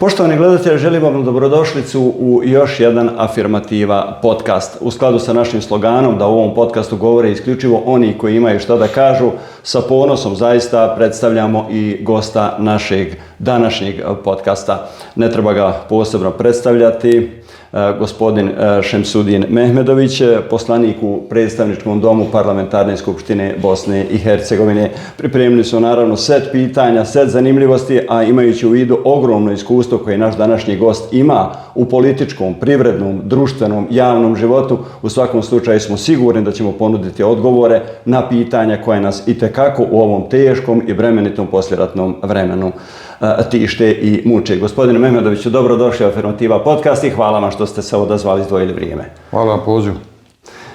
Poštovani gledatelji, želim vam dobrodošlicu u još jedan Afirmativa podcast. U skladu sa našim sloganom da u ovom podcastu govore isključivo oni koji imaju šta da kažu, sa ponosom zaista predstavljamo i gosta našeg današnjeg podcasta. Ne treba ga posebno predstavljati. Gospodin Šemsudin Mehmedović, poslanik u predstavničkom domu Parlamentarne skupštine Bosne i Hercegovine. Pripremili su naravno set pitanja, set zanimljivosti, a imajući u vidu ogromno iskustvo koje naš današnji gost ima u političkom, privrednom, društvenom, javnom životu, u svakom slučaju smo sigurni da ćemo ponuditi odgovore na pitanja koje nas itekako u ovom teškom i bremenitom poslijeratnom vremenu tište i muče. Gospodine Mehmedoviću, dobrodošli u Afirmativa podcast i hvala vam što ste se odazvali, izdvojili vrijeme. Hvala vam pozivu.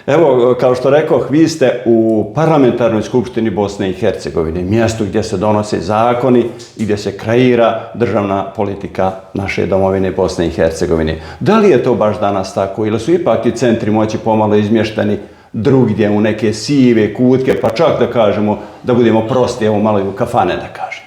Evo, kao što rekoh, vi ste u Parlamentarnoj skupštini Bosne i Hercegovine, mjestu gdje se donose zakoni i gdje se kreira državna politika naše domovine Bosne i Hercegovine. Da li je to baš danas tako ili su ipak ti centri moći pomalo izmješteni drugdje u neke sive kutke, pa čak da kažemo, da budemo prosti, evo malo i u kafane da kažem?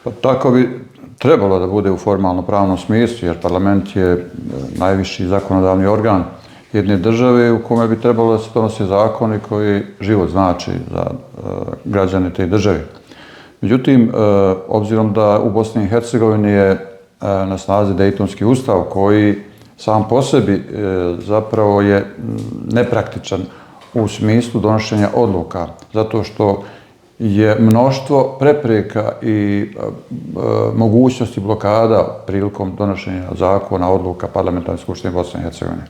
Pa tako bi trebalo da bude u formalno-pravnom smislu, jer parlament je najviši zakonodavni organ jedne države u kome bi trebalo da se donose zakoni koji život znači za građane te države. Međutim, obzirom da u Bosni i Hercegovini je na snazi Dejtonski ustav koji sam po sebi zapravo je nepraktičan u smislu donošenja odluka, zato što je mnoštvo prepreka i mogućnosti blokada prilikom donošenja zakona, odluka Parlamentarne skupštine Bosne i Hercegovine.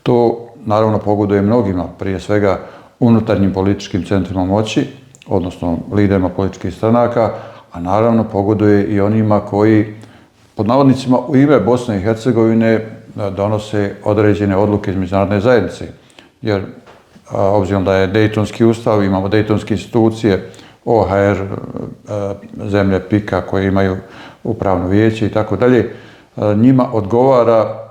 To naravno pogoduje mnogima, prije svega unutarnjim političkim centrima moći, odnosno liderima političkih stranaka, a naravno pogoduje i onima koji, pod navodnicima, u ime Bosne i Hercegovine donose određene odluke iz međunarodne zajednice. Jer obzirom da je Dejtonski ustav, imamo Dejtonske institucije, OHR, zemlje PIK-a koje imaju upravno vijeće i tako dalje, njima odgovara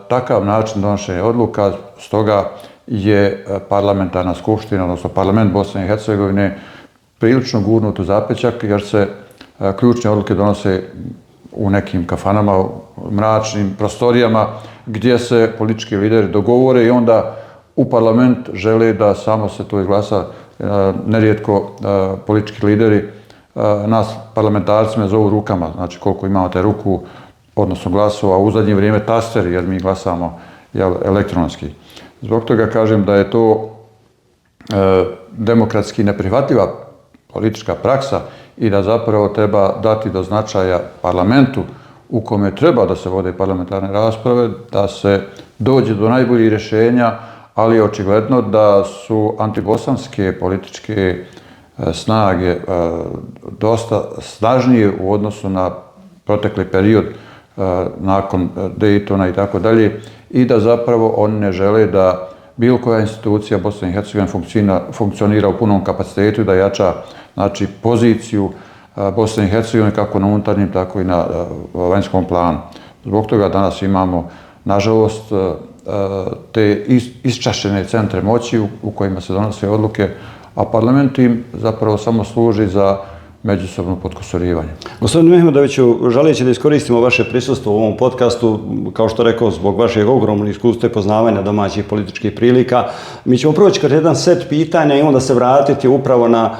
takav način donošenja odluka, stoga je Parlamentarna skupština, odnosno Parlament Bosne i Hercegovine prilično gurnut u zapećak jer se ključne odluke donose u nekim kafanama, mračnim prostorijama gdje se politički lideri dogovore i onda u parlament žele da samo se to izglasa. Nerijetko politički lideri nas parlamentarcima zovu rukama, znači koliko imate ruku, odnosno glasova, u zadnje vrijeme tasteri, jer mi glasamo elektronski. Zbog toga kažem da je to demokratski neprihvatljiva politička praksa i da zapravo treba dati do značaja parlamentu u kome treba da se vode parlamentarne rasprave, da se dođe do najboljih rješenja, ali je očigledno da su antibosanske političke snage dosta snažnije u odnosu na protekli period nakon Dejtona i tako dalje i da zapravo oni ne žele da bilo koja institucija Bosne i Hercegovine funkcionira u punom kapacitetu i da jača znači, poziciju Bosne i Hercegovine kako na unutarnjem, tako i na vanjskom planu. Zbog toga danas imamo, nažalost, te isčašene centre moći u kojima se donose odluke, a parlament im zapravo samo služi za međusobno potkusurivanje. Gospodin Mehmedoviću, želeći da iskoristimo vaše prisustvo u ovom podcastu, kao što rekao, zbog vašeg ogromnog iskustva i poznavanja domaćih političkih prilika, mi ćemo proći kroz jedan set pitanja i onda se vratiti upravo na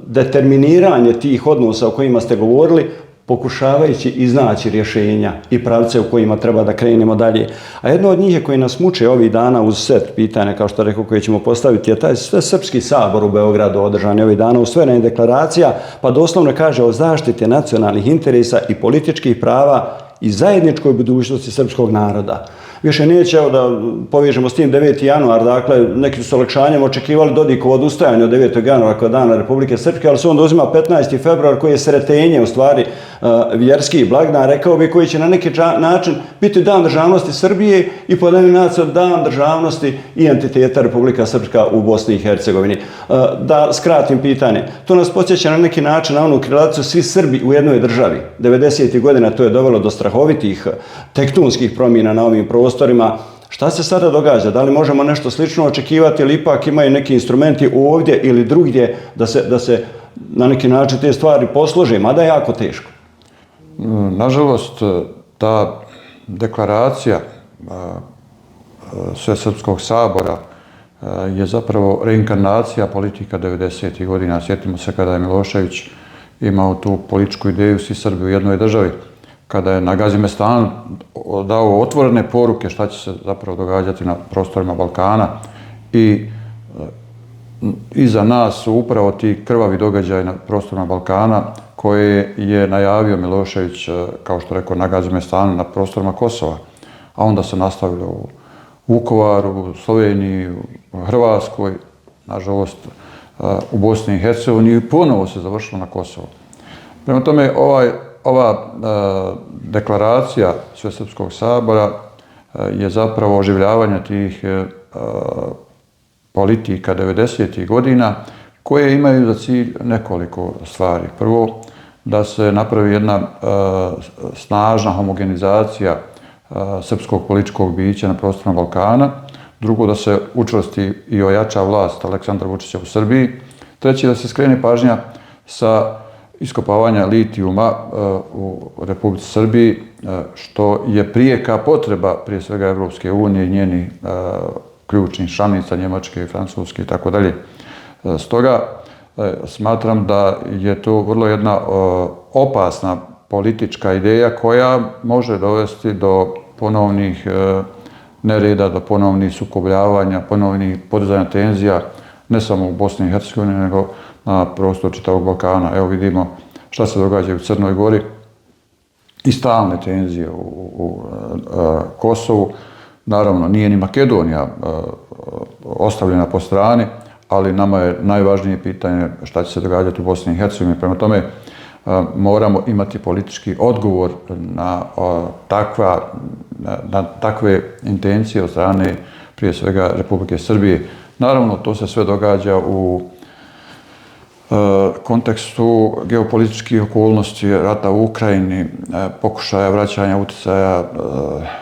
determiniranje tih odnosa o kojima ste govorili, pokušavajući iznaći rješenja i pravce u kojima treba da krenemo dalje. A jedno od njih je koji nas muče ovih dana uz set pitanja, kao što rekao, koje ćemo postaviti, je taj Svesrpski sabor u Beogradu održan ovih dana, usvojena je deklaracija, pa doslovno kaže o zaštiti nacionalnih interesa i političkih prava i zajedničkoj budućnosti srpskog naroda. Više neće, evo da povežemo s tim 9. januar, dakle, neki su s olakšanjem očekivali Dodikovo odustajanje od 9. januara kao dana Republike Srpske, ali se onda uzima 15. februar koji je sretenje, u stvari, vjerski blagdan, rekao bi, koji će na neki način biti dan državnosti Srbije i po denominaciju dan državnosti i entiteta Republika Srpska u Bosni i Hercegovini. Da skratim pitanje, to nas podsjeća na neki način na onu krilaticu svi Srbi u jednoj državi. 90. godina to je dovelo do strahovitih tektonskih promjena na ovim prostorima. Šta se sada događa? Da li možemo nešto slično očekivati ili ipak imaju neki instrumenti ovdje ili drugdje da se na neki način te stvari poslože, mada je jako teško? Nažalost, ta deklaracija Svesrpskog sabora je zapravo reinkarnacija politika 90. godina. Sjetimo se kada je Milošević imao tu političku ideju svi Srbi u jednoj državi, kada je na Gazimestanu dao otvorene poruke šta će se zapravo događati na prostorima Balkana i iza nas su upravo ti krvavi događaji na prostorima Balkana koje je najavio Milošević, kao što rekao, na Gazimestanu, na prostorima Kosova, a onda se nastavilo u Vukovaru, u Sloveniji, u Hrvatskoj, nažalost u Bosni i Hercegovini i ponovo se završilo na Kosovo. Prema tome, ova deklaracija Svesrpskog sabora je zapravo oživljavanje tih politika 90. godina koje imaju za cilj nekoliko stvari. Prvo, da se napravi jedna snažna homogenizacija srpskog političkog bića na prostorima Balkana. Drugo, da se učvrsti i ojača vlast Aleksandra Vučića u Srbiji. Treće, da se skrene pažnja sa iskopavanja litijuma u Republici Srbiji, što je prijeka potreba prije svega Evropske unije i njenih ključnih članica, Njemačke, Francuske i tako dalje. Stoga smatram da je to vrlo jedna opasna politička ideja koja može dovesti do ponovnih nereda, do ponovnih sukobljavanja, ponovnih podizanja tenzija, ne samo u Bosni i Hercegovini, nego na prostoru čitavog Balkana. Evo vidimo šta se događa u Crnoj Gori i stalne tenzije u Kosovu. Naravno, nije ni Makedonija ostavljena po strani, ali nama je najvažnije pitanje šta će se događati u Bosni i Hercegovini. Prema tome, moramo imati politički odgovor na takve intencije od strane prije svega Republike Srbije. Naravno, to se sve događa u kontekstu geopolitičkih okolnosti, rata u Ukrajini, pokušaja vraćanja utjecaja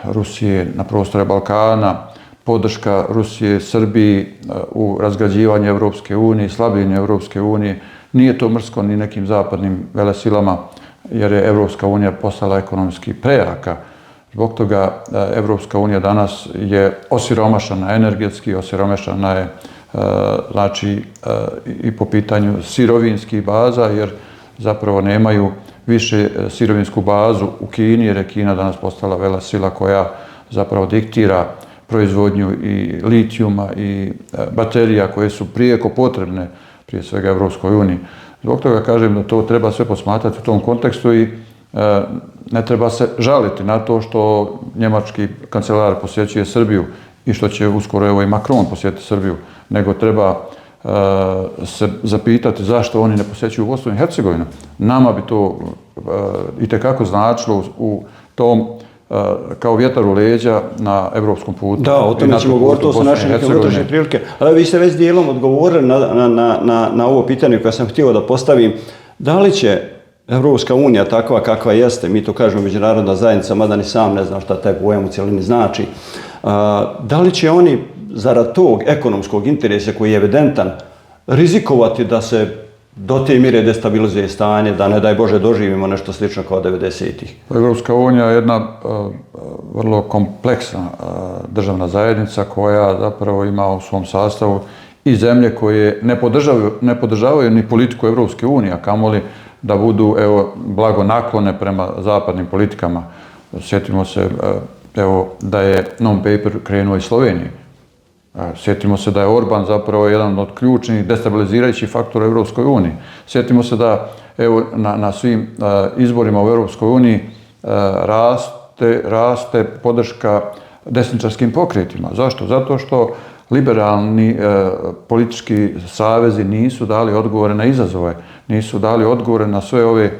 Rusije na prostore Balkana, podrška Rusije Srbiji u razgrađivanju Evropske unije, slabljenju Evropske unije. Nije to mrsko ni nekim zapadnim velesilama, jer je Evropska unija postala ekonomski prejaka. Zbog toga Evropska unija danas je osiromašena energetski, osiromašena je znači i po pitanju sirovinskih baza, jer zapravo nemaju više sirovinsku bazu u Kini, jer je Kina danas postala velesila koja zapravo diktira proizvodnju i litijuma i baterija koje su prijeko potrebne prije svega Evropskoj uniji. Zbog toga kažem da to treba sve posmatrati u tom kontekstu i ne treba se žaliti na to što njemački kancelar posjećuje Srbiju i što će uskoro evo i Macron posjetiti Srbiju, nego treba se zapitati zašto oni ne posjećuju Bosnu i Hercegovinu. Nama bi to itekako značilo u tom kao vjetar u leđa na evropskom putu. Da, o tome ćemo govoriti, to su naše neke unutrašnje prilike. Ali vi ste već dijelom odgovorili na ovo pitanje koje sam htio da postavim. Da li će Evropska unija takva kakva jeste, mi to kažemo međunarodna zajednica, mada ni sam ne znam šta taj pojam u cjelini znači, da li će oni zarad tog ekonomskog interesa koji je evidentan rizikovati da se do te mjere destabilizuje stanje, da ne daj Bože doživimo nešto slično kao 90-ih? Evropska unija je jedna vrlo kompleksna državna zajednica koja zapravo ima u svom sastavu i zemlje koje ne podržavaju ni politiku Evropske unije, a kamoli da budu blago naklone prema zapadnim politikama. Sjetimo se da je non-paper krenuo iz Slovenije. Sjetimo se da je Orban zapravo jedan od ključnih destabilizirajućih faktora u Evropskoj uniji. Sjetimo se da na svim izborima u Evropskoj uniji raste podrška desničarskim pokretima. Zašto? Zato što liberalni politički savezi nisu dali odgovore na izazove, nisu dali odgovore na sve ove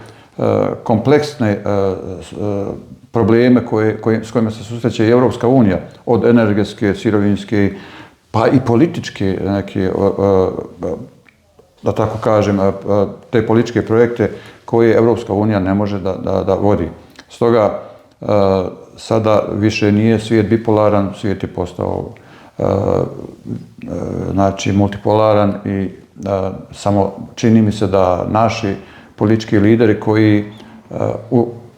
kompleksne probleme s kojima se susreće i Evropska unija, od energetske, sirovinske, pa i političke neke, da tako kažem, te političke projekte koje Evropska unija ne može da vodi. Stoga sada više nije svijet bipolaran, svijet je postao znači multipolaran i samo čini mi se da naši politički lideri koji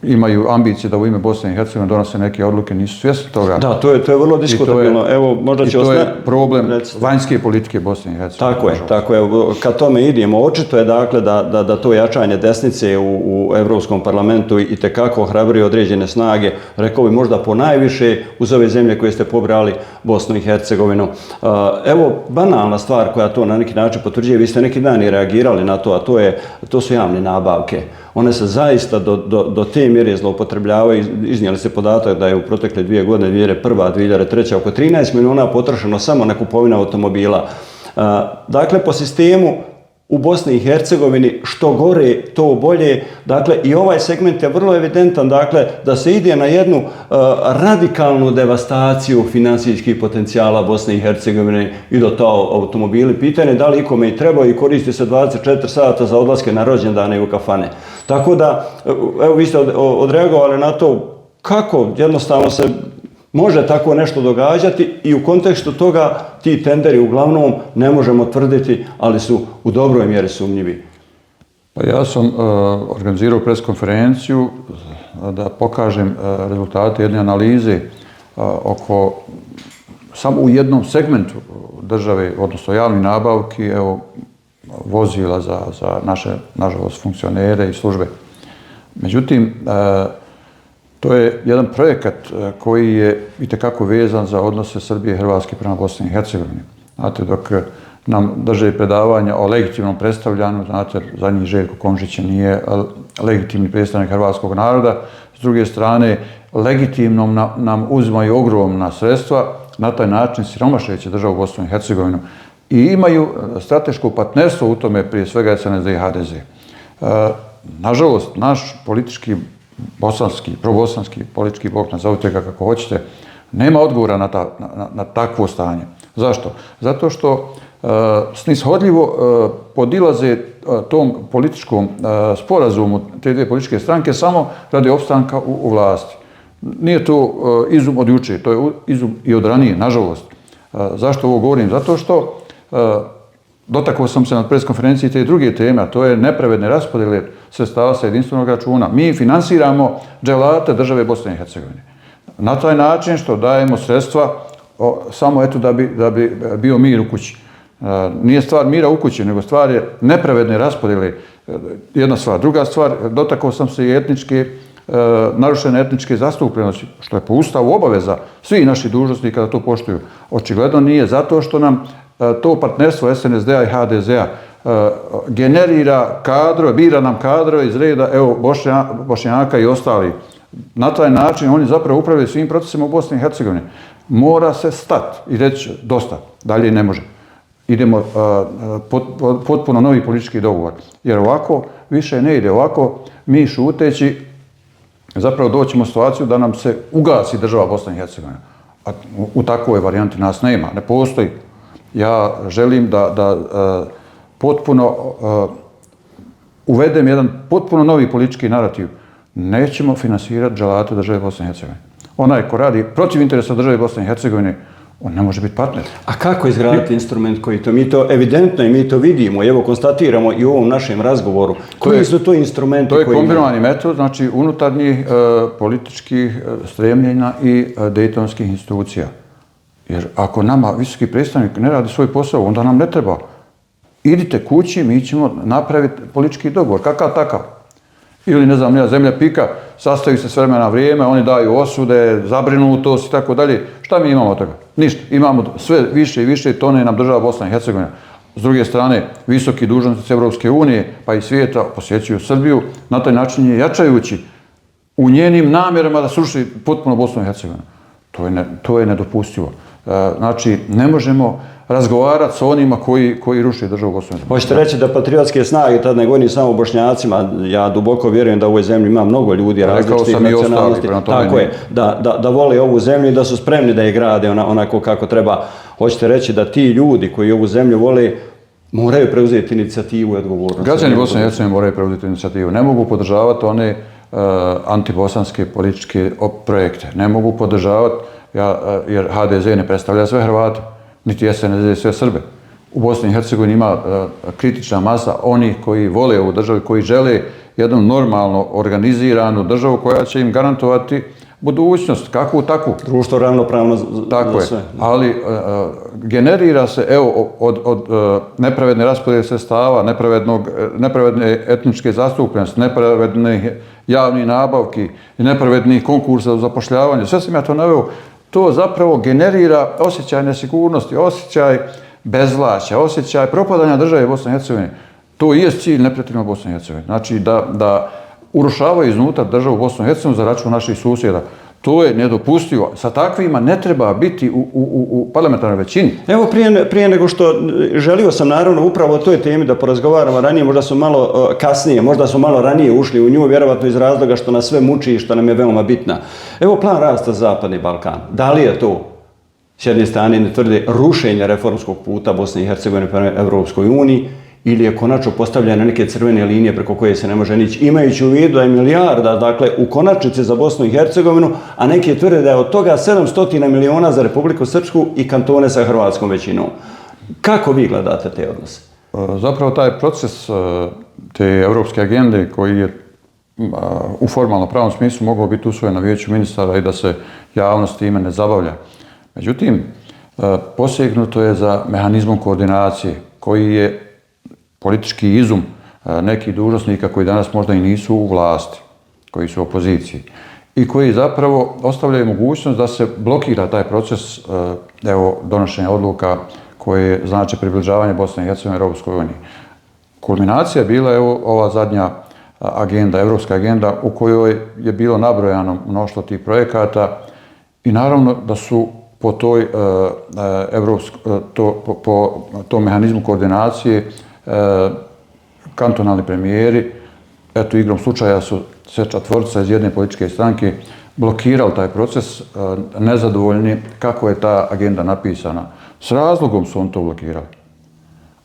imaju ambicije da u ime Bosne i Hercegovine donose neke odluke, nisu svjesni toga. Da, to je vrlo diskutabilno. Evo, možda će to je problem vanjske politike Bosne i Hercegovine. Tako je. Kad tome idemo, očito je dakle da to jačanje desnice u Europskom parlamentu itekako ohrabruje određene snage, rekao bi možda ponajviše uz ove zemlje koje ste pobrali, Bosnu i Hercegovinu. Evo, banalna stvar koja to na neki način potvrđuje, vi ste neki dan i reagirali na to, a to su javne nabavke. One se zaista do te mjere zloupotrebljavaju. Iznijeli ste podatak da je u protekle 2 godine, 2001. 2003. oko 13 milijuna potrošeno samo na kupovinu automobila. Dakle, po sistemu u Bosni i Hercegovini što gore, to bolje. Dakle, i ovaj segment je vrlo evidentan, dakle, da se ide na jednu radikalnu devastaciju financijskih potencijala Bosne i Hercegovine i do to automobili. Pitanje da li ikome i treba i koristi se 24 sata za odlaske na rođendane i u kafane. Tako da, evo vi ste odreagovali na to kako jednostavno se može tako nešto događati i u kontekstu toga ti tenderi uglavnom ne možemo tvrditi, ali su u dobroj mjeri sumnjivi. Pa ja sam organizirao preskonferenciju da pokažem rezultate jedne analize oko samo u jednom segmentu države, odnosno javnih nabavki, evo, vozila za naše, nažalost, funkcionere i službe. Međutim, to je jedan projekat koji je itekako vezan za odnose Srbije i Hrvatske prema Bosni i Hercegovini. Znate, dok nam drže predavanja o legitimnom predstavljanju, znate, za njih Željko Komšić nije legitimni predstavnik hrvatskog naroda, s druge strane, legitimnom nam uzimaju ogromna sredstva, na taj način siromašeći državu Bosnu i Hercegovinu i imaju strateško partnerstvo u tome, prije svega SNSD i HDZ. Nažalost, naš politički bosanski, probosanski politički blok, nazovite ga kako hoćete, nema odgovora na takvo stanje. Zašto? Zato što snishodljivo podilaze tom političkom sporazumu te dvije političke stranke samo radi opstanka u vlasti. Nije to izum od juče, to je izum i od ranije, nažalost. Zašto ovo govorim? Zato što dotakao sam se na preskonferenciji te druge teme, a to je nepravedne raspodjele sredstava sa jedinstvenog računa. Mi finansiramo dželate države Bosne i Hercegovine. Na taj način što dajemo sredstva samo eto da bi bio mir u kući. Nije stvar mira u kući, nego stvar je nepravedne raspodjele. Jedna stvar. Druga stvar, dotakao sam se i narušene etničke zastupljenosti, što je po Ustavu obaveza svih naših dužnosnika da to poštuju. Očigledno nije, zato što nam to partnerstvo SNSD-a i HDZ-a generira kadrove, bira nam kadrove iz reda, evo, Bošnjaka i ostali. Na taj način oni zapravo upravljaju svim procesima u Bosni i Hercegovini. Mora se stati i reći dosta, dalje ne može. Idemo potpuno novi politički dogovor. Jer ovako više ne ide. Ovako mi šuteći zapravo doćemo u situaciju da nam se ugasi država Bosna i Hercegovina. A u takvoj varijanti nas nema, ne postoji. Ja želim da potpuno uvedem jedan potpuno novi politički narativ. Nećemo finansirati dželate države Bosne i Hercegovine. Onaj ko radi protiv interesa države Bosne i Hercegovine, on ne može biti partner. A kako izgraditi instrument koji to? Mi to evidentno i mi to vidimo, evo konstatiramo i u ovom našem razgovoru. Koji su to instrumenti? To je kombinovani metod, znači unutarnjih političkih stremljenja i dejtonskih institucija. Jer ako nama visoki predstavnik ne radi svoj posao, onda nam ne treba. Idite kući, mi ćemo napraviti politički dogovor, kakav takav. Ili, ne znam, zemlja pika, sastavi se s vremena na vrijeme, oni daju osude, zabrinutost i tako dalje. Šta mi imamo od toga? Ništa. Imamo sve više i više tone nam država Bosna i Hercegovina. S druge strane, visoki dužnosnici Evropske unije pa i svijeta posjećuju Srbiju, na taj način je jačajući u njenim namjerama da sruši potpuno Bosnu i Hercegovinu. To je nedopustivo. Znači, ne možemo razgovarati s onima koji ruši državu Bosnu i Hercegovinu. Hoćete reći da patriotske snage, tad ne govorim samo o Bošnjacima, ja duboko vjerujem da u ovoj zemlji ima mnogo ljudi različitih nacionalnosti, tako je, da vole ovu zemlju i da su spremni da je grade onako kako treba. Hoćete reći da ti ljudi koji ovu zemlju vole moraju preuzeti inicijativu i odgovornost. Građani Bosne i Hercegovine moraju preuzeti inicijativu. Ne mogu podržavati one antibosanske političke projekte. Ne mogu podržavati jer HDZ ne predstavlja sve Hrvate, niti SNSD sve Srbe. U Bosni i Hercegovini ima kritična masa onih koji vole ovu državu, koji žele jednu normalno organiziranu državu koja će im garantovati budućnost, kakvu takvu. Društvo ravnopravno Tako za sve. je, ali generira se, evo, od nepravedne raspodjele sredstava, nepravedne etničke zastupljenosti, nepravednih javnih nabavki i nepravednih konkursa za zapošljavanje, sve sam ja to naveo, to zapravo generira osjećaj nesigurnosti, osjećaj bezvlašća, osjećaj propadanja države Bosne i Hercegovine. To i je cilj neprijateljima Bosne i Hercegovine. Znači da urušavaju iznutra državu Bosnu i Hercegovinu za račun naših susjeda. To je nedopustivo. Sa takvima ne treba biti u parlamentarnoj većini. Evo prije nego što želio sam naravno upravo o toj temi da porazgovaramo ranije, možda su malo kasnije, možda su malo ranije ušli u nju, vjerovatno iz razloga što nas sve muči i što nam je veoma bitna. Evo plan rasta za Zapadni Balkan. Da li je to s jedne strane ne tvrde rušenje reformskog puta Bosne i Hercegovine prema Evropskoj uniji, ili je konačno postavljene neke crvene linije preko koje se ne može nići, imajući u vidu da je milijarda, dakle, u konačnici za Bosnu i Hercegovinu, a neki tvrde da je od toga 700 miliona za Republiku Srpsku i kantone sa hrvatskom većinom. Kako vi gledate te odnose? Zapravo taj proces te evropske agende koji je u formalno pravom smislu mogao biti usvojen na Vijeću ministara i da se javnost time ne zabavlja. Međutim, posegnuto je za mehanizmom koordinacije koji je politički izum nekih dužnosnika koji danas možda i nisu u vlasti, koji su u opoziciji i koji zapravo ostavljaju mogućnost da se blokira taj proces donošenja odluka koje znači približavanje Bosne i Hercegovine Europskoj uniji. Kulminacija je bila ova zadnja agenda, evropska agenda u kojoj je bilo nabrojano mnoštvo tih projekata i naravno da su po tom mehanizmu koordinacije kantonalni premijeri, eto igrom slučaja su sve četvorica iz jedne političke stranke blokirali taj proces, nezadovoljni kako je ta agenda napisana. S razlogom su on to blokirali.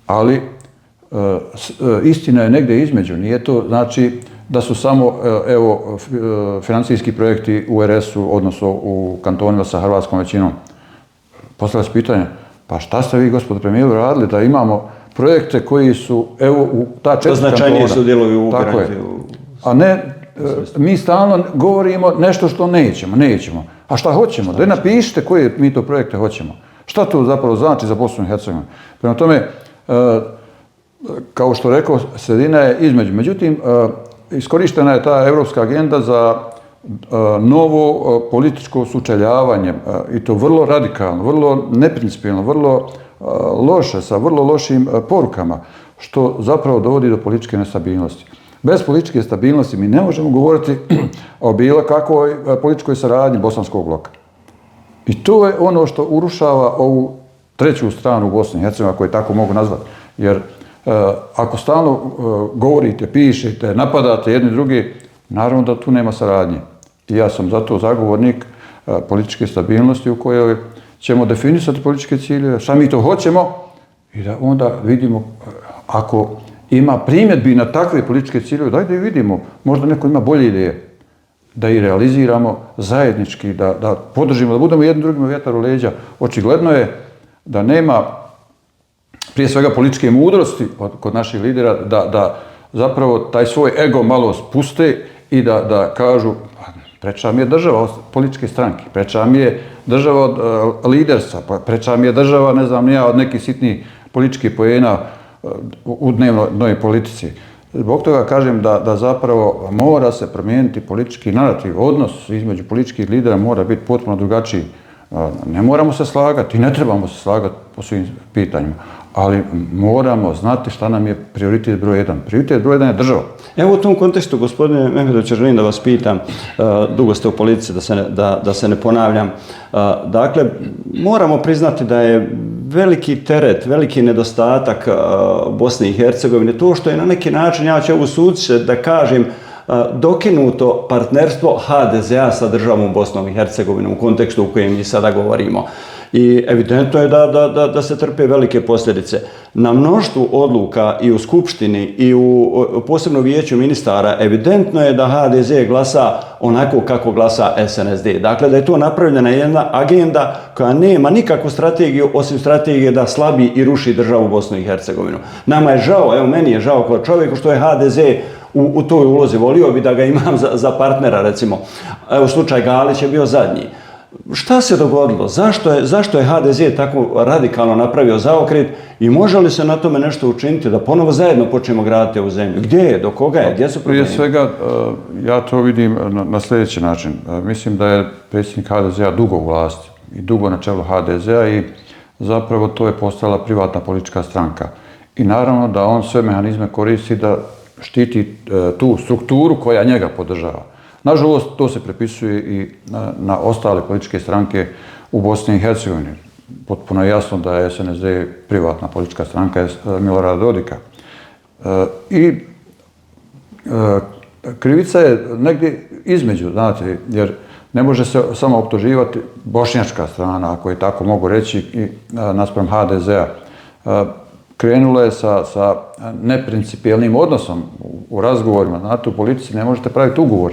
Ali istina je negdje između. Nije to znači da su samo financijski projekti u RS-u, odnosno u kantonima sa hrvatskom većinom. Postavlja se pitanje, pa šta ste vi, gospodo premijeru, radili da imamo projekte koji su, evo, u ta 4 kantona. Značajnije su dijelovi u ubiranju. A ne, mi stalno govorimo nešto što nećemo. A šta hoćemo? Da napišite koje mi to projekte hoćemo. Šta to zapravo znači za Bosnu i Hercegovinu? Prema tome, kao što rekao, sredina je između. Međutim, iskorištena je ta evropska agenda za novo političko sučeljavanje i to vrlo radikalno, vrlo neprincipijelno, vrlo loše, sa vrlo lošim porukama, što zapravo dovodi do političke nestabilnosti. Bez političke stabilnosti mi ne možemo govoriti o bilo kakvoj političkoj saradnji bosanskog bloka. I to je ono što urušava ovu treću stranu u Bosni i Hercegovini, ako je tako mogu nazvati. Jer ako stalno govorite, pišete, napadate jedni drugi, naravno da tu nema saradnje. I ja sam zato zagovornik političke stabilnosti u kojoj ćemo definisati političke ciljeve, šta mi to hoćemo i da onda vidimo ako ima primjedbi na takve političke ciljeve, dajte i vidimo, možda neko ima bolje ideje, da i realiziramo zajednički, da podržimo, da budemo jednim drugima vjetar u leđa. Očigledno je da nema prije svega političke mudrosti kod naših lidera da zapravo taj svoj ego malo spuste i da kažu preča mi je država od političke stranke, preča mi je država od liderstva, preča mi je država, ne znam, od nekih sitnih političkih poena u dnevnoj politici. Zbog toga kažem da zapravo mora se promijeniti politički narativ, odnos između političkih lidera mora biti potpuno drugačiji. Ne moramo se slagati i ne trebamo se slagati po svim pitanjima, ali moramo znati šta nam je prioritet broj 1. Prioritet broj 1 je država. Evo u tom kontekstu, gospodine Mehmedović, želim da vas pitam, dugo ste u politici, da se ne ponavljam. Dakle, moramo priznati da je veliki teret, veliki nedostatak Bosne i Hercegovine, to što je na neki način, ja ću usuditi se da kažem, dokinuto partnerstvo HDZ-a sa državom Bosnom i Hercegovinom u kontekstu u kojem mi sada govorimo. I evidentno je da se trpe velike posljedice. Na mnoštvu odluka i u Skupštini i u posebno vijeću ministara evidentno je da HDZ glasa onako kako glasa SNSD. Dakle, da je to napravljena jedna agenda koja nema nikakvu strategiju osim strategije da slabi i ruši državu Bosnu i Hercegovinu. Nama je žao, evo meni je žao kao čovjeku što je HDZ u toj ulozi. Volio bi da ga imam za partnera, recimo. Evo, slučaj Galić je bio zadnji. Šta se dogodilo? Zašto je HDZ tako radikalno napravio zaokret i može li se na tome nešto učiniti da ponovo zajedno počnemo graditi ovu zemlju? Gdje je? Do koga je? Gdje su problemi? Prije svega, ja to vidim na sljedeći način. Mislim da je predsjednik HDZ-a dugo u vlasti i dugo na čelu HDZ-a i zapravo to je postala privatna politička stranka. I naravno da on sve mehanizme koristi da štiti tu strukturu koja njega podržava. Nažalost, to se prepisuje i na ostale političke stranke u Bosni i Hercegovini. Potpuno je jasno da je SNSD privatna politička stranka Milorada Dodika. I krivica je negdje između, znate, jer ne može se samo optuživati bošnjačka strana, ako je tako mogu reći, i naspram HDZ-a. Krenulo je sa neprincipijelnim odnosom u razgovorima. Znate, u politici ne možete praviti ugovor.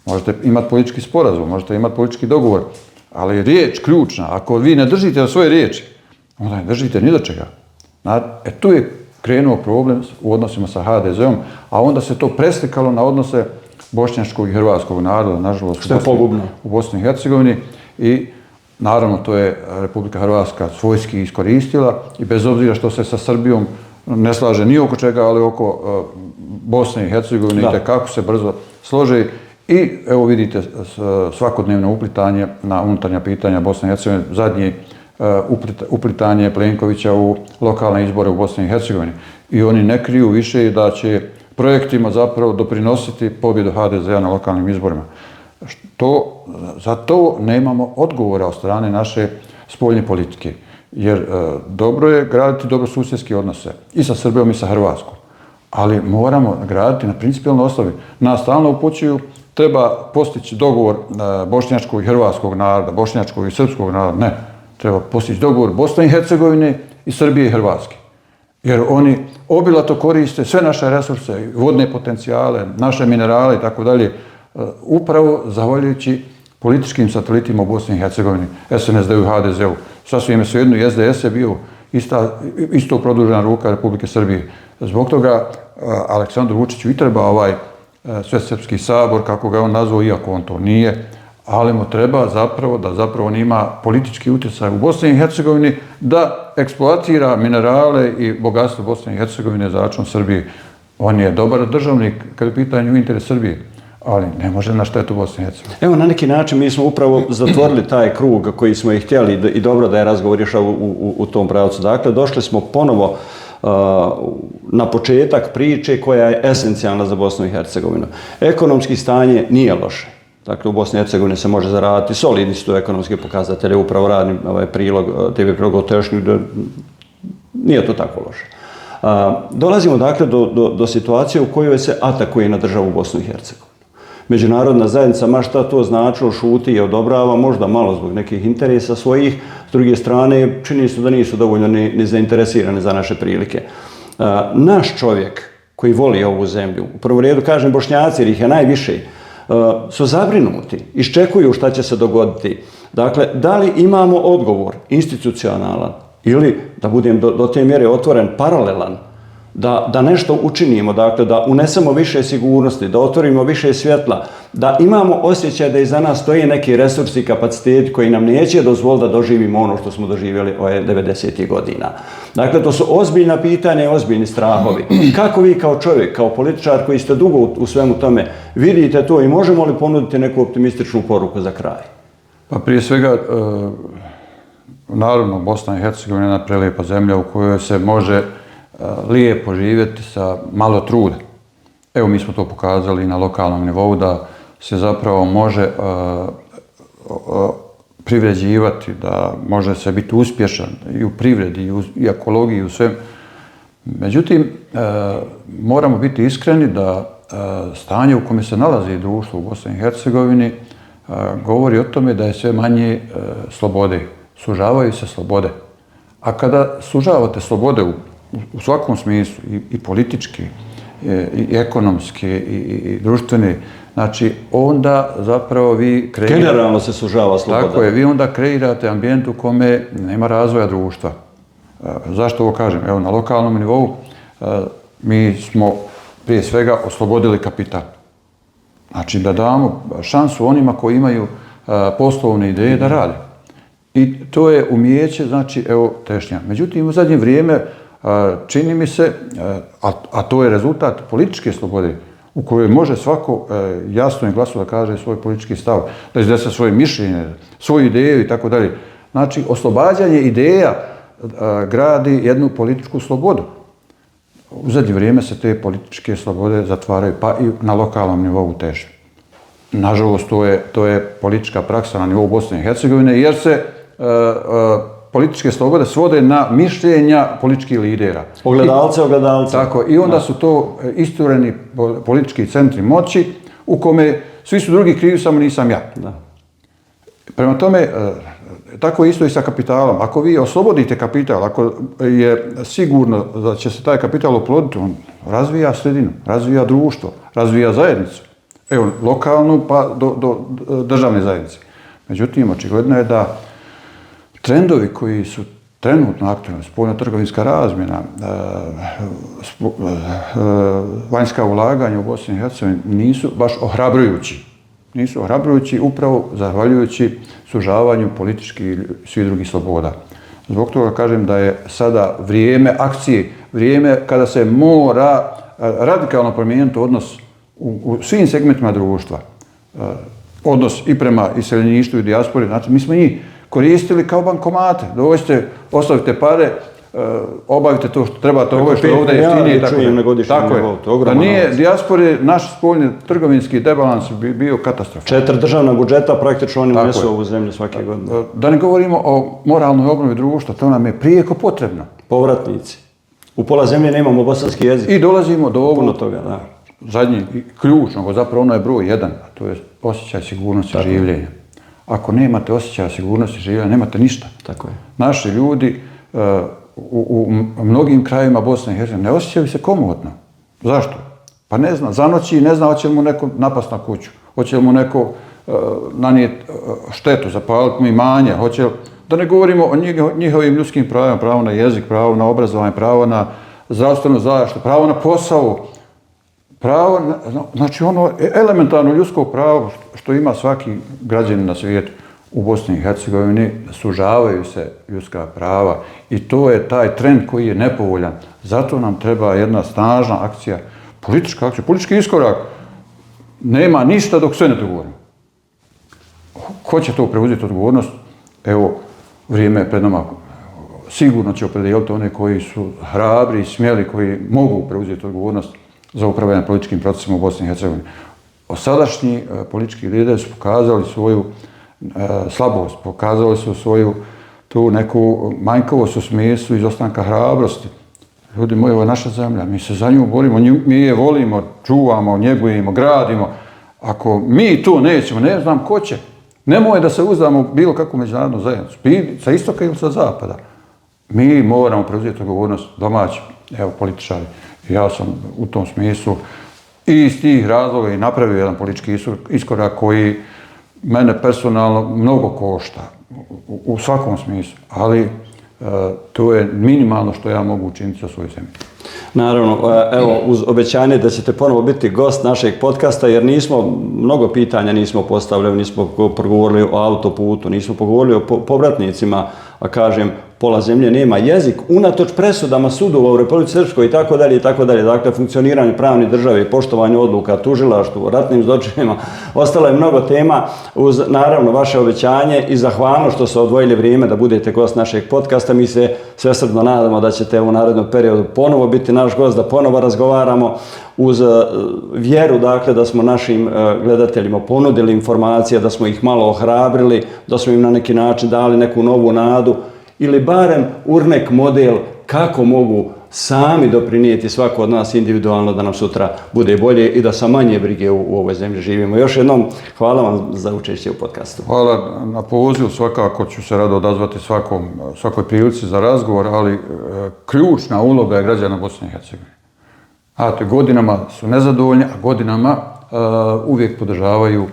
Možete imati politički sporazum, možete imati politički dogovor, ali riječ ključna. Ako vi ne držite do svoje riječi, onda ne držite ni do čega. Tu je krenuo problem u odnosima sa HDZ-om, a onda se to preslikalo na odnose bošnjačkog i hrvatskog naroda, nažalost, što je pogubno u Bosni i Hercegovini. I naravno to je Republika Hrvatska svojski iskoristila i bez obzira što se sa Srbijom ne slaže ni oko čega, ali oko Bosne i Hercegovine kako se brzo slože. I evo vidite svakodnevno uplitanje na unutarnja pitanja Bosne i Hercegovine, zadnje uplitanje Plenkovića u lokalne izbore u Bosni i Hercegovini. I oni ne kriju više da će projektima zapravo doprinositi pobjedu HDZ-a na lokalnim izborima. Za to nemamo odgovora od strane naše spoljne politike. Jer dobro je graditi dobrosusjedske odnose i sa Srbijom i sa Hrvatskom. Ali moramo graditi na principijelnoj osnovi. Nas stalno upućuju treba postići dogovor bošnjačkog i hrvatskog naroda, bošnjačkog i srpskog naroda. Ne, treba postići dogovor Bosne i Hercegovine i Srbije i Hrvatske. Jer oni obilato koriste sve naše resurse, vodne potencijale, naše minerale i tako dalje, upravo zahvaljujući političkim satelitima u Bosni i Hercegovini, SNSD-u i HDZ-u. Sasvim je svejedno, i SDS je bio isto produžena ruka Republike Srbije. Zbog toga Aleksandru Vučiću i treba ovaj Svesrpski sabor, kako ga on nazvao, iako on to nije, ali mu treba zapravo on ima politički utjecaj u Bosni i Hercegovini da eksploatira minerale i bogatstvo Bosne i Hercegovine za račun Srbije. On je dobar državnik kad je u pitanju interes Srbije, ali ne može na štetu Bosne i Hercegovine. Evo, na neki način mi smo upravo zatvorili taj krug koji smo i htjeli i dobro da je razgovor išao u tom pravcu. Dakle, došli smo ponovo na početak priče koja je esencijalna za Bosnu i Hercegovinu. Ekonomski stanje nije loše. Dakle, u Bosni i Hercegovini se može zaraditi, solidni su to ekonomski pokazatelje, upravo radim TV prilog o Tešnju, nije to tako loše. Dolazimo dakle do situacije u kojoj se atakuje na državu Bosnu i Hercegovinu. Međunarodna zajednica, ma šta to značilo, šuti i odobrava, možda malo zbog nekih interesa svojih, s druge strane čini se da nisu dovoljno ni zainteresirani za naše prilike. Naš čovjek koji voli ovu zemlju, u prvom redu kažem Bošnjaci jer ih je najviše, su zabrinuti, iščekuju šta će se dogoditi. Dakle, da li imamo odgovor institucionalan ili, da budem do te mjere otvoren, paralelan, da nešto učinimo, dakle, da unesemo više sigurnosti, da otvorimo više svjetla, da imamo osjećaj da iza nas stoje neki resursi i kapaciteti koji nam neće dozvoliti da doživimo ono što smo doživjeli 90. godina. Dakle, to su ozbiljna pitanja i ozbiljni strahovi. Kako vi kao čovjek, kao političar koji ste dugo u svemu tome, vidite to i možemo li ponuditi neku optimističnu poruku za kraj? Pa prije svega, naravno, Bosna i Hercegovina je jedna prelijepa zemlja u kojoj se može lijepo živjeti sa malo truda. Evo, mi smo to pokazali na lokalnom nivou da se zapravo može privređivati, da može se biti uspješan i u privredi, i ekologiji, i u svem. Međutim, moramo biti iskreni da stanje u kome se nalazi društvo u Bosni i Hercegovini govori o tome da je sve manje slobode. Sužavaju se slobode. A kada sužavate slobode u svakom smislu, i politički, i ekonomski, i društveni, znači onda zapravo vi kreirate... Generalno se sužava sloboda. Tako je, vi onda kreirate ambijent u kome nema razvoja društva. Zašto ovo kažem? Evo, na lokalnom nivou mi smo prije svega oslobodili kapital. Znači da damo šansu onima koji imaju poslovne ideje da rade. I to je umijeće, znači, evo, tešnja. Međutim, u zadnje vrijeme čini mi se, a to je rezultat političke slobode, u kojoj može svako jasno i glasno da kaže svoj politički stav, da iznese svoje mišljenje, svoju ideju i tako dalje. Znači, oslobađanje ideja gradi jednu političku slobodu. U zadnje vrijeme se te političke slobode zatvaraju, pa i na lokalnom nivou teže. Nažalost, to je politička praksa na nivou Bosne i Hercegovine, jer se političke slobode svode na mišljenja političkih lidera. Ogledalce. Tako, i onda su to istureni politički centri moći u kome svi su drugi krivi, samo nisam ja. Da. Prema tome, tako je isto i sa kapitalom. Ako vi oslobodite kapital, ako je sigurno da će se taj kapital oploditi, on razvija sredinu, razvija društvo, razvija zajednicu. Evo, lokalnu pa do državne zajednice. Međutim, očigledno je da trendovi koji su trenutno aktualni, spoljno-trgovinska razmjena, vanjska ulaganja u Bosni i Hercegovini nisu baš ohrabrujući. Nisu ohrabrujući upravo zahvaljujući sužavanju političkih i svih drugih sloboda. Zbog toga kažem da je sada vrijeme akcije, vrijeme kada se mora radikalno promijeniti odnos u svim segmentima društva. Odnos i prema iseljeništvu i dijaspori. Znači, mi smo njih koristili kao bankomate. Dođite, ostavite pare, obavite to što trebate, ovo što je ovdje jeftinije. Tako je. Da nije dijaspore, naš spoljni trgovinski debalans bi bio katastrofa. 4 državna budžeta praktično oni unesu ovu zemlju svake godine. Da ne govorimo o moralnoj obnovi društva, to nam je prijeko potrebno. Povratnici. U pola zemlje nemamo bosanski jezik. I dolazimo do ovog puno toga, da. Zadnji, ključno, zapravo ono je broj 1, a to je osjećaj sigurnosti življenja. Ako nemate osjećaja sigurnosti življenja, nemate ništa. Tako je. Naši ljudi u mnogim krajevima Bosne i Hercegovine ne osjećaju se komotno. Zašto? Pa ne zna, zanoći ne zna hoće li mu neko napast na kuću, hoće li mu neko nanijeti štetu, zapaliti mu imanje, da ne govorimo o njihovim ljudskim pravima, pravo na jezik, pravo na obrazovanje, pravo na zdravstvenu zaštitu, pravo na posao, pravo, znači ono elementarno ljudsko pravo što ima svaki građanin na svijetu. U Bosni i Hercegovini sužavaju se ljudska prava i to je taj trend koji je nepovoljan. Zato nam treba jedna snažna akcija, politička akcija, politički iskorak. Nema ništa dok sve ne dogovorimo. Ko će to preuzeti odgovornost? Evo, vrijeme je pred nama. Sigurno će opredijeliti one koji su hrabri i smjeli, koji mogu preuzeti odgovornost za upravljanje političkim procesima u Bosni i Hercegovini. Sadašnji politički lideri su pokazali svoju slabost, pokazali su svoju tu neku manjkavost u smislu izostanka hrabrosti. Ljudi moji, ovo je naša zemlja, mi se za nju borimo, mi je volimo, čuvamo, njegujemo, gradimo. Ako mi to nećemo, ne znam ko će. Nemoj da se uzdamo u bilo kakvu međunarodnu zajednicu, sa istoka ili sa zapada. Mi moramo preuzeti odgovornost domaći, evo, političari. Ja sam u tom smislu i iz tih razloga i napravio jedan politički iskorak koji mene personalno mnogo košta u svakom smislu, ali to je minimalno što ja mogu učiniti za svoju zemlju. Naravno, evo, uz obećanje da ćete ponovo biti gost našeg podcasta, jer mnogo pitanja nismo postavljali, nismo progovorili o autoputu, nismo pogovorili o povratnicima, a kažem, pola zemlje nema jezik, unatoč presudama sudova u Republici Srpskoj i tako dalje, dakle, funkcioniranje pravne države, poštovanje odluka, tužilaštvu, ratnim zločinima, ostalo je mnogo tema uz, naravno, vaše obećanje i zahvalnost što ste odvojili vrijeme da budete gost našeg podcasta. Mi se svesrdno nadamo da ćete u narednom periodu ponovo biti naš gost, da ponovo razgovaramo uz vjeru, dakle, da smo našim gledateljima ponudili informacije, da smo ih malo ohrabrili, da smo im na neki način dali neku novu nadu, ili barem urnek model kako mogu sami doprinijeti svako od nas individualno da nam sutra bude bolje i da sa manje brige u ovoj zemlji živimo. Još jednom, hvala vam za učešće u podcastu. Hvala na pozivu, svakako ću se rado odazvati svakoj prilici za razgovor, ali ključna uloga je građana Bosne i Hercegovine. Godinama su nezadovoljni, a godinama uvijek podržavaju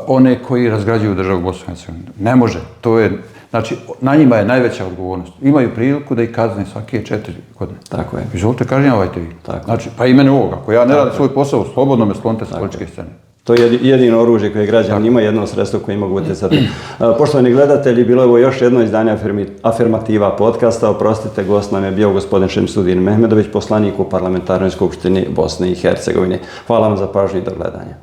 one koji razgrađuju državu Bosne i Hercegovine. Ne može, to je Znači, na njima je najveća odgovornost. Imaju priliku da ih kazne svake 4 godine. Tako je. Izvolite, kažnjavajte ih. Tako. Znači, pa i mene ovoga. Ako ja ne radim svoj posao, slobodno me sklonite sa političke scene. To je jedino oružje koje građani imaju, jedno sredstvo koje mogu utjecati. Poštovani gledatelji, bilo je ovo još jedno izdanje Afirmativa podcasta. Oprostite, gost nam je bio gospodin Šemsudin Mehmedović, poslanik u Parlamentarnoj skupštini Bosne i Hercegovine. Hvala vam za pažnju i do gledanja.